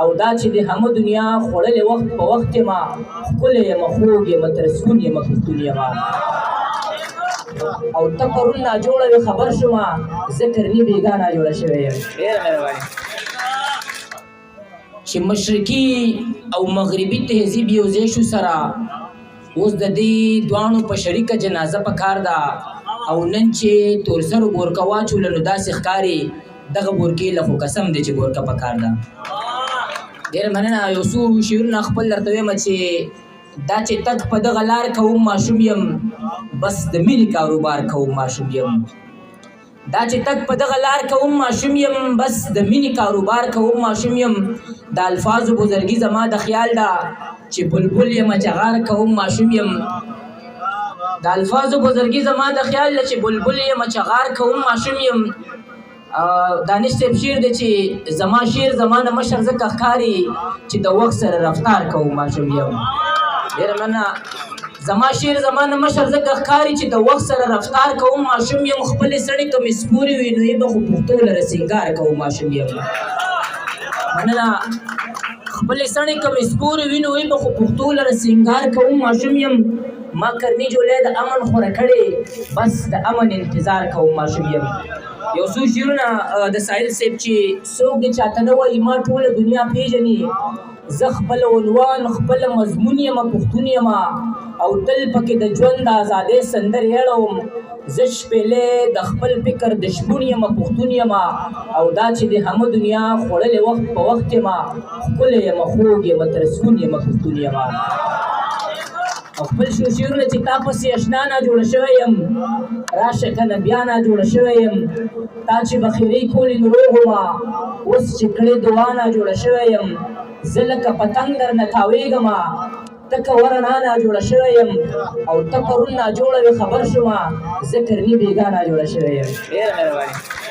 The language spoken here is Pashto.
او دا چې د همه دنیا خوړلې وخت په وخت یمه ښکلی یمه خوږ یمه تر سکون یمه پښتون یمه او ته پرون ناجوړه وې خبر شومه زه کرني بېګا ناجوړه شوی یم ډېره مهرباني چې مشرقي او مغربي تهذیب یو ځای شو سره اوس د دې دواړو په شریکه جنازه پکار ده او نن چې تورسرو بورکه واچوله نو داسې ښکاري دغه بورکې له خو قسم دی چې بورکه پکار ده ډېره مننه یو څو شعرونه خپل درته وایم چې دا چې تګ په دغه لار کوم ماشوم یم بس د مینې کاروبار کوم ماشوم یم دا چې تک په دغه لار کوم ماشوم یم بس د مینې کاروبار کوم ماشوم یم د الفاظو بزرګي زما د خیال ده چې بلبل یم چغار کوم ماشوم یم د الفاظو بزرګي زما د خیال ده چې بلبل یم چغار کوم ماشوم یم دانش صاحب شعر دی چې زما شعر زما نه مشر ځکه ښکاري چې د وخت سره رفتار کوم ماشوم یم ډېره مننه زما شعر زما نه مشر ځکه ښکاري چې د وخت سره رفتار کوم ماشوم یم خپلې سړې کمې سپورې وي نو یې به خو پښتو لره سینګار کوم ماشوم یم مننه خپلې سړې کمې سپورې وي نو یې به خو پښتو لره سینګار کوم ماشوم یم ما کرني جولی د امن خوره کړې بس د امن انتظار کوم ماشوم یم یو څو شعرونه د ساحل صاحب چې څوک دې چاته نه وایي ما ټوله دنیا پېژني زه خپل عنوان خپل مضمون یم پښتون یم او تل پکې د ژوند د ازادۍ سندرې اړوم زه شپېلې د خپل فکر د شپون یم پښتون یم او دا چې د همه دنیا خوړلې وخت په وخت یم ښکلی یم خوږ یم تر سکون یم پښتون یم او خپل شعرونه چې تا پسې اشنا ناجوړه شوی یم راشه که نه بیا ناجوړه شوی یم تا چې بخیرۍ کولې نو روغ ومه اوس چې کړې دعا ناجوړه شوی یم زه لکه پتنګ درنه تاویږمه ته که ورڼا ناجوړه شوی یم او ته پرون ناجوړه وې خبر شومه زه کرني بېګا ناجوړه شوی یم ډېره مهرباني